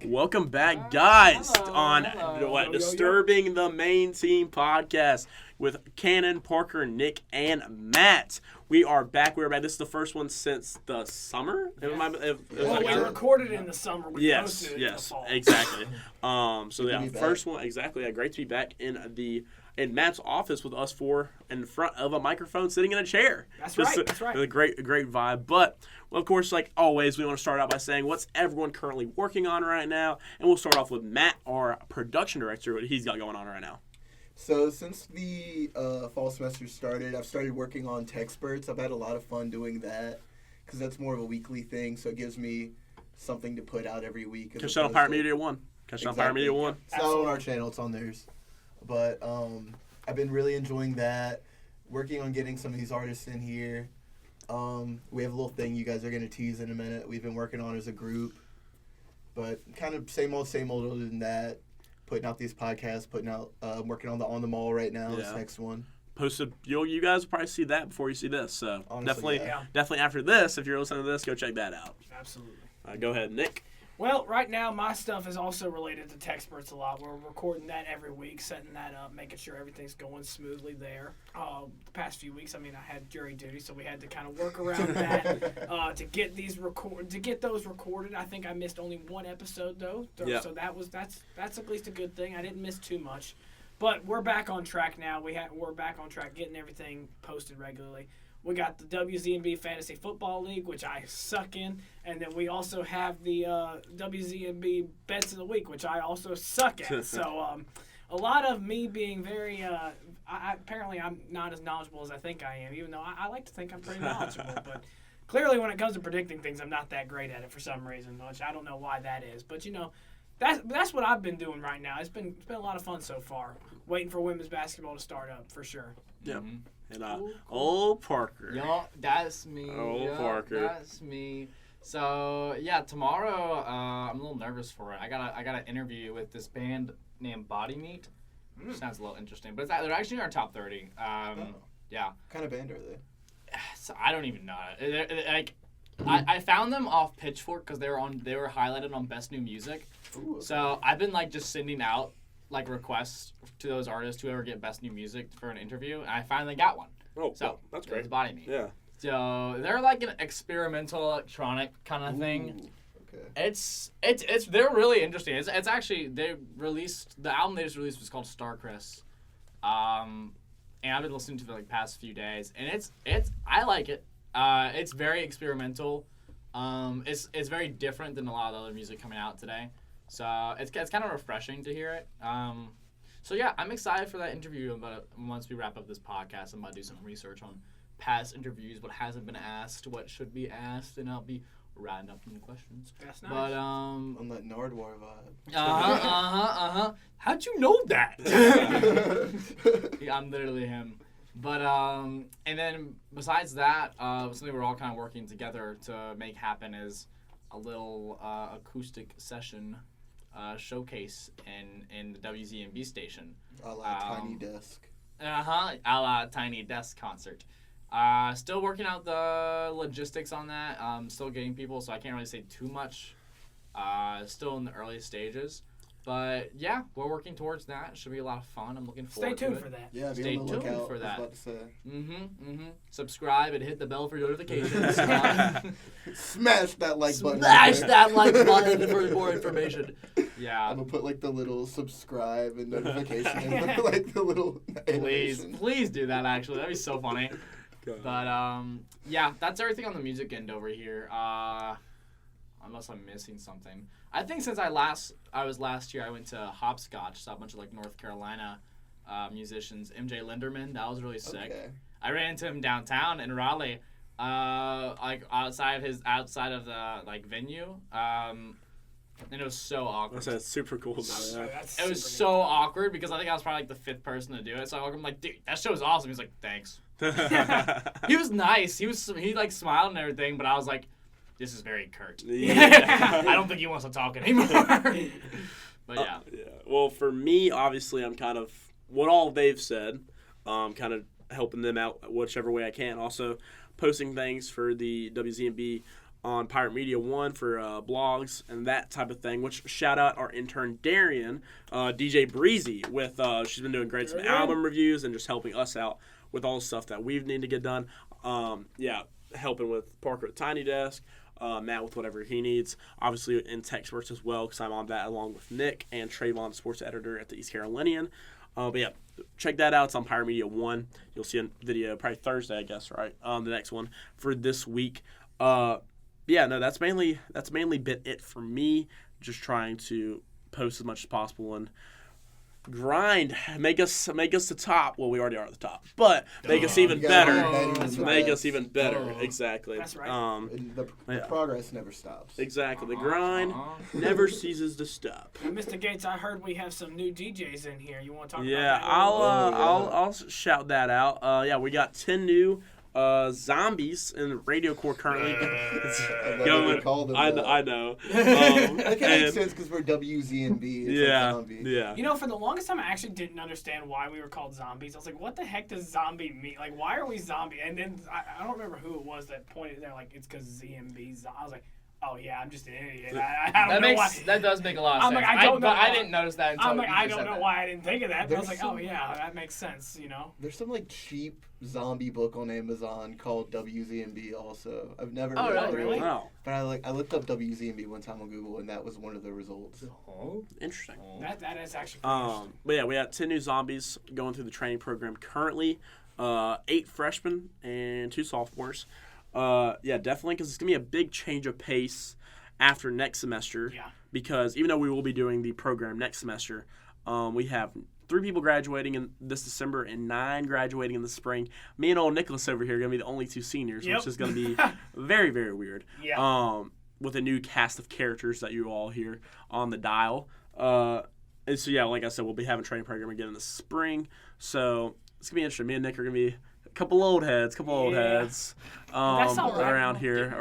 Welcome back, guys, on Hello. Disturbing the Main Team podcast with Cannon, Parker, Nick, and Matt. We are back. This is the first one since the summer. We recorded in the summer. We posted it in the fall. Exactly. First Good one, exactly. Yeah, great to be back in Matt's office with us four in front of a microphone, sitting in a chair. That's right. A great vibe. But well, of course, like always, we want to start out by saying what's everyone currently working on right now, and we'll start off with Matt, our production director, what he's got going on right now. So since the fall semester started, I've started working on Techsperts. I've had a lot of fun doing that because that's more of a weekly thing, so it gives me something to put out every week. Catch that on Pirate Media 1. Catch that on Pirate Media 1. It's not on our channel, it's on theirs. But I've been really enjoying that, working on getting some of these artists in here. We have a little thing you guys are going to tease in a minute we've been working on as a group. But kind of same old other than that. Putting out these podcasts, working on the Mall right now, this next one. Posted, you guys will probably see that before you see this. So Honestly, definitely after this, if you're listening to this, go check that out. Absolutely. Go ahead, Nick. Well, right now my stuff is also related to Techsperts a lot. We're recording that every week, setting that up, making sure everything's going smoothly there. The past few weeks, I had jury duty, so we had to kind of work around that to get those recorded. I think I missed only one episode though, so that's at least a good thing. I didn't miss too much, but we're back on track now. We're back on track, getting everything posted regularly. We got the WZMB Fantasy Football League, which I suck in, and then we also have the WZMB Bets of the Week, which I also suck at. So a lot of me being very apparently I'm not as knowledgeable as I think I am, even though I like to think I'm pretty knowledgeable. But clearly when it comes to predicting things, I'm not that great at it for some reason, which I don't know why that is. But, that's what I've been doing right now. It's been a lot of fun so far. Waiting for women's basketball to start up, for sure. Yeah. Mm-hmm. And old Parker. Yo, that's me. Parker. That's me. So yeah, tomorrow I'm a little nervous for it. I got an interview with this band named Body Meat. Which sounds a little interesting, but they're actually in our top 30. Yeah. What kind of band are they? So I don't even know. I found them off Pitchfork because they were highlighted on Best New Music. Ooh, okay. So I've been just sending out requests to those artists who ever get Best New Music for an interview, and I finally got one. Oh, so that's great. It's Body Meat. Yeah. So they're an experimental electronic kind of thing. Okay. They're really interesting. It's actually the album they just released was called Starcrest, and I've been listening to it for the past few days, and I like it. It's very experimental. It's very different than a lot of the other music coming out today. So it's kind of refreshing to hear it. So yeah, I'm excited for that interview. But once we wrap up this podcast, I'm about to do some research on past interviews, what hasn't been asked, what should be asked, and I'll be writing up some questions. That's nice. But On that Nardwar vibe. How'd you know that? Yeah, I'm literally him. But and then besides that, something we're all kind of working together to make happen is a little acoustic session showcase in the WZMB station. A la Tiny Desk. A la Tiny Desk concert. Still working out the logistics on that. Still getting people, so I can't really say too much. Still in the early stages. But yeah, we're working towards that. It should be a lot of fun. I'm looking forward to it. Stay tuned for that. Yeah, Stay on the tuned lookout, for that. I was about to say. Subscribe and hit the bell for notifications. Smash that like button. Smash that like button for more information. Yeah. I'm gonna put the little subscribe and notification and the little animation. Please do that. Actually, that'd be so funny. God. But yeah, that's everything on the music end over here. Unless I'm missing something. I think since I was last year, I went to Hopscotch, saw a bunch of North Carolina musicians. MJ Linderman, that was really sick. Okay. I ran into him downtown in Raleigh, outside of the venue, and it was so awkward. That's super cool. It was so awkward because I think I was probably the fifth person to do it. So I'm like, dude, that show was awesome. He's like, thanks. He was nice. He smiled and everything, but I was like, this is very curt. Yeah. I don't think he wants to talk anymore. But yeah. Well, for me, obviously, I'm kind of what all they've said, kind of helping them out whichever way I can. Also, posting things for the WZMB on Pirate Media One for blogs and that type of thing. Which shout out our intern Darian, DJ Breezy, with she's been doing great some album reviews and just helping us out with all the stuff that we've needed to get done. Helping with Parker at Tiny Desk. Matt with whatever he needs. Obviously in tech sports as well, because I'm on that along with Nick and Trayvon, sports editor at the East Carolinian. But yeah, check that out. It's on Pirate Media 1. You'll see a video probably Thursday, I guess, right? The next one for this week. That's mainly been it for me. Just trying to post as much as possible and grind, make us the top. Well, we already are at the top, but make us even better. Make us even better. Exactly. That's right. The progress never stops. Exactly. The grind never ceases to stop. And Mr. Gates, I heard we have some new DJs in here. You want to talk Yeah, about that? I'll shout that out. We got 10 new zombies in Radio Core currently. I know. That kind of makes sense because we're WZNB. Yeah. You know, for the longest time, I actually didn't understand why we were called zombies. I was like, what the heck does zombie mean? Like, why are we zombie? And then I don't remember who it was that pointed there, like, it's because ZMB. I was like, oh, yeah, I'm just an idiot. I don't know why. That does make a lot of sense. I'm like, I don't know. I didn't notice that until I'm like, you I just don't said know that. why I didn't think of that. But I was There's like, oh, yeah, that makes sense, you know? There's some like cheap zombie book on Amazon called WZMB also. I've never Oh, read it. really? Wow. But I looked up WZMB one time on Google and that was one of the results. Interesting. That is actually pretty interesting. But yeah, we got 10 new zombies going through the training program currently. 8 freshmen and 2 sophomores. Definitely, because it's going to be a big change of pace after next semester. Yeah. Because even though we will be doing the program next semester, we have 3 people graduating in this December and 9 graduating in the spring. Me and old Nicholas over here are going to be the only 2 seniors, Yep. which is going to be very, very weird. Yeah. With a new cast of characters that you all hear on the dial. And so, like I said, we'll be having a training program again in the spring. So it's going to be interesting. Me and Nick are going to be a couple old heads That's all right. around here.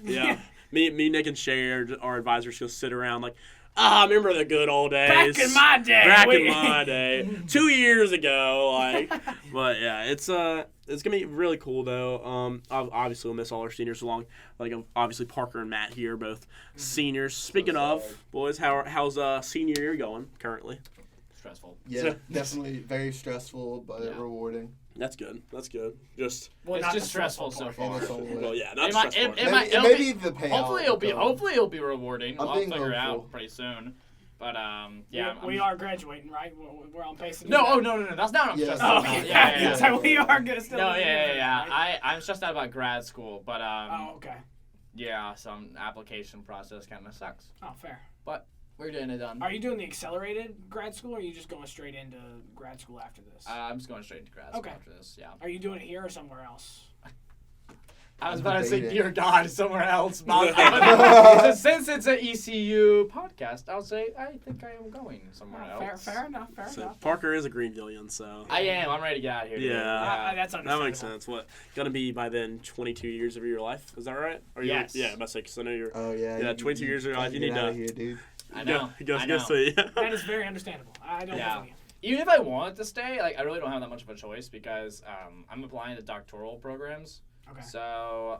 Yeah. Me, Nick, and Shay, our advisors, will sit around like, I remember the good old days. Back in my day. Back in my day. 2 years ago. But yeah, it's going to be really cool, though. Obviously, we'll miss all our seniors along. Obviously, Parker and Matt here, both seniors. Speaking of, boys, how's senior year going currently? Stressful. Yeah, definitely very stressful, but rewarding. That's good. Just Well, It's not just the stressful so part. far. well, yeah, not It might- stressful. it might- it'll Maybe be- the payout. Hopefully it'll be rewarding. I'm I'll being figure it hopeful. out pretty soon. But We are graduating, right? We're on pace to do No, that. oh no, that's not what I'm Yeah. stressed Oh, out okay. about. Yeah. So we are gonna still. No, be yeah. right? I'm stressed out about grad school, but Oh, okay. some application process kind of sucks. Oh, fair. But we're getting it done. Are you doing the accelerated grad school, or are you just going straight into grad school after this? I'm just going straight into grad school Okay. after this. Yeah. Are you doing it here or somewhere else? I was I'm about to say, debating. dear God, somewhere else. Since it's an ECU podcast, I'll say I think I am going somewhere else. Fair enough. Fair So enough. Parker is a Greenvillian, so I am. I'm ready to get out of here. dude. Yeah. That's that understandable. makes sense. What gonna be by then? 22 years of your life? Is that right? Or you- Yes. Yeah, I must say because I know you're. Oh yeah. Yeah, 22 years of your life, you need to. to- Here, dude. I know. Go I know. see. That is very understandable. I don't Yeah. blame you. Even if I wanted to stay, I really don't have that much of a choice because I'm applying to doctoral programs. Okay. So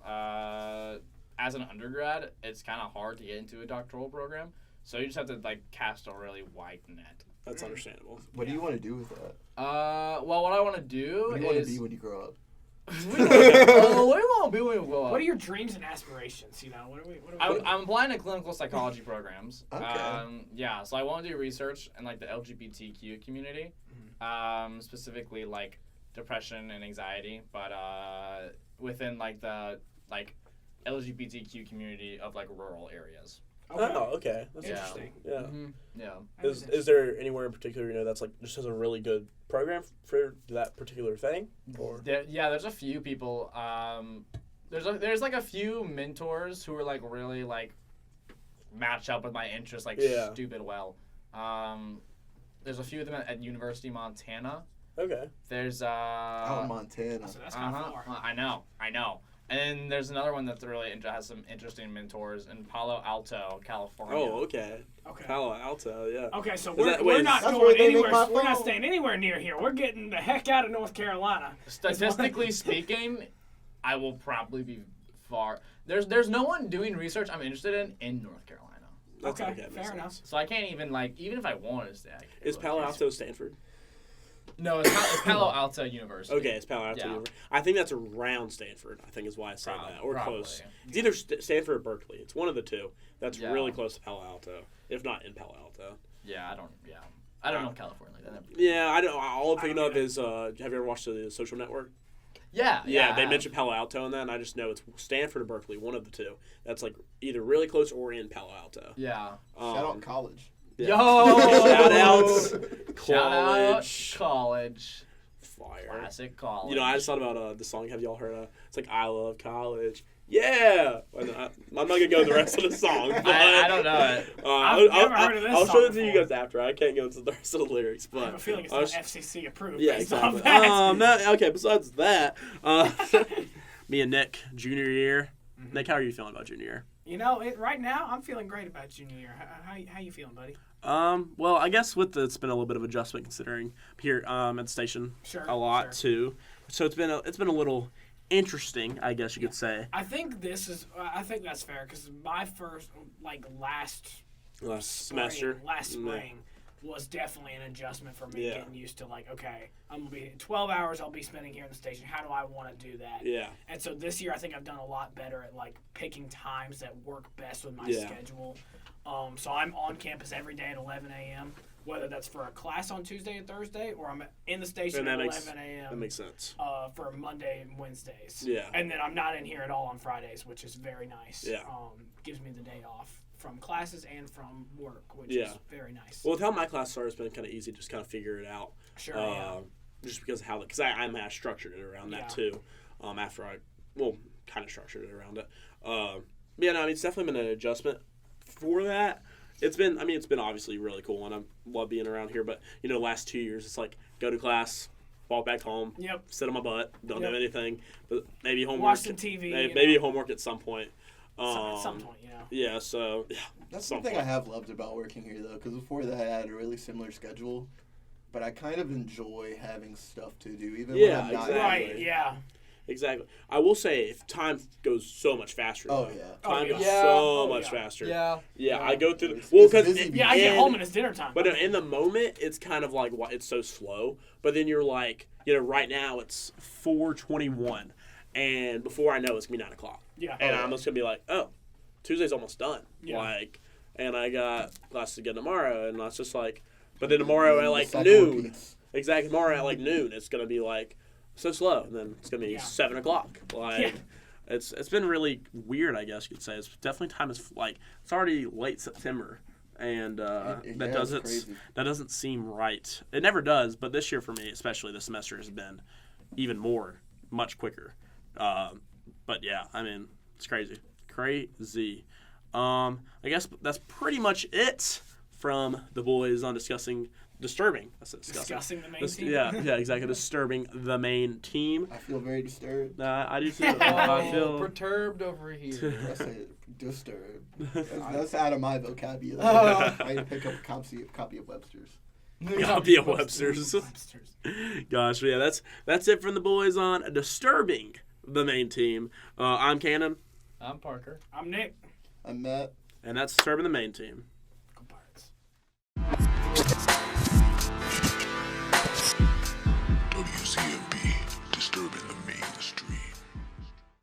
as an undergrad, it's kind of hard to get into a doctoral program. So you just have to cast a really wide net. That's understandable. What do you want to do with that? Well, what I want to do What do you want to is be when you grow up? what do you want to be when you grow up? What are your dreams and aspirations? You know, what are we I'm applying to clinical psychology programs. Okay. So I want to do research in the LGBTQ community, specifically depression and anxiety, but within the LGBTQ community of Oh, rural areas. okay. That's Yeah. interesting. Yeah. Mm-hmm. Yeah. Is there anywhere in particular that's just has a really good program for that particular thing? Or There's a few people. There's a few mentors who are really match up with my interests stupid well. There's a few of them at University of Montana. okay. There's Out in Montana. So that's kind of far. I know. And then there's another one that's really has some interesting mentors in Palo Alto, California. Oh, okay. Okay. Palo Alto, yeah. Okay, so that- we're wait, not that's going where they make anywhere. my We're not phone. staying anywhere near here. We're getting the heck out of North Carolina. Statistically speaking, I will probably be far. There's no one doing research I'm interested in North Carolina. That's Okay, makes fair sense. enough. So I can't even even if I wanted to stay. I can't Is really. Palo Alto Stanford? No, it's Palo Alto University. Okay, it's Palo Alto. Yeah. University. I think that's around Stanford. I think is why I say that, or Probably. close. It's either Stanford or Berkeley. It's one of the two. That's Yeah. really close to Palo Alto, if not in Palo Alto. Yeah, I don't know California like that. Yeah, I don't. All I'm thinking don't of is, have you ever watched the Social Network? Yeah, Yeah, they I have. mentioned Palo Alto in that, and I just know it's Stanford or Berkeley, one of the two. That's like either really close or in Palo Alto. Yeah. Shout out college. Yeah. Yo! Shout outs, Shout out college, college. fire. Classic college. You know, I just thought about the song. Have y'all heard of? It's like I love college. Yeah, I'm not gonna go the rest of the song. But, I don't know it. I've never heard of this I'll show song it to you before. guys after. I can't go into the rest of the lyrics, I have but a feeling it's I not was- FCC approved. yeah, based off exactly. that. No, okay. Besides that, me and Nick, junior year. Nick, how are you feeling about junior year? You know, right now I'm feeling great about junior year. How you feeling, buddy? Well, I guess it's been a little bit of adjustment considering here at the station Sure, a lot sure. too. So it's been a little interesting, I guess you could say. I think that's fair because my first last Last spring, semester. last Yeah. spring was definitely an adjustment for me, Yeah. getting used to okay, I'm gonna be 12 hours I'll be spending here in the station. How do I want to do that? Yeah. And so this year I think I've done a lot better at picking times that work best with my Yeah. schedule. So I'm on campus every day at 11 a.m. Whether that's for a class on Tuesday and Thursday, or I'm in the station And at that makes 11 a.m. that makes sense. For Monday and Wednesdays. Yeah. And then I'm not in here at all on Fridays, which is very nice. Yeah. Gives me the day off from classes and from work, which Yeah. is very nice. Well, with how my class started, it's been kind of easy to just kind of figure it out. Sure. Yeah. Just because of how, because I'm structured it around that Yeah. too. After I, kind of structured it around it. Yeah, no, I mean, it's definitely been an adjustment for that. It's been obviously really cool, and I love being around here. But the last 2 years, it's like go to class, walk back home, Yep. sit on my butt, don't Yep. do anything, but maybe homework. Watch some TV. Maybe homework at some point. At some point, Yeah, so yeah. That's some something point. I have loved about working here, though, because before that I had a really similar schedule, but I kind of enjoy having stuff to do, even Yeah, when I'm not. exactly. Right. Yeah. Exactly. I will say, if time goes so much faster. Oh though. yeah. Time yeah. goes Yeah. so Oh, much yeah. faster. Yeah. Yeah, I go through. It's- Well, it's because busy Yeah, I get home and it's dinner time. But in the moment, it's kind of like it's so slow. But then you're like, right now it's 4:21, and before I know it's gonna be 9 o'clock, Yeah. and Oh, yeah. I'm just gonna be like, oh, Tuesday's almost done. Yeah. And I got classes again tomorrow, and that's just like, but then tomorrow at The like cycle noon, repeats. exactly tomorrow at like noon, it's gonna be like so slow, and then it's gonna be Yeah. 7 o'clock, like. Yeah. It's been really weird, I guess you could say. It's definitely time is it's already late September, and that Yeah, it's doesn't crazy. that doesn't seem right. It never does, but this year for me, especially this semester, has been even much quicker. But yeah, I mean, it's crazy. I guess that's pretty much it from the boys on disturbing. That's it, Discussing the main team. Yeah, exactly. Disturbing the main team. I feel very disturbed. I do too. I feel. perturbed over here. I say disturbed. That's out of my vocabulary. Oh. I need to pick up a copy of Webster's. Copy of Webster's. Webster's. Gosh, yeah, that's it from the boys on disturbing the main team. I'm Cannon, I'm Parker. I'm Nick. I'm Matt. and that's disturbing the main team.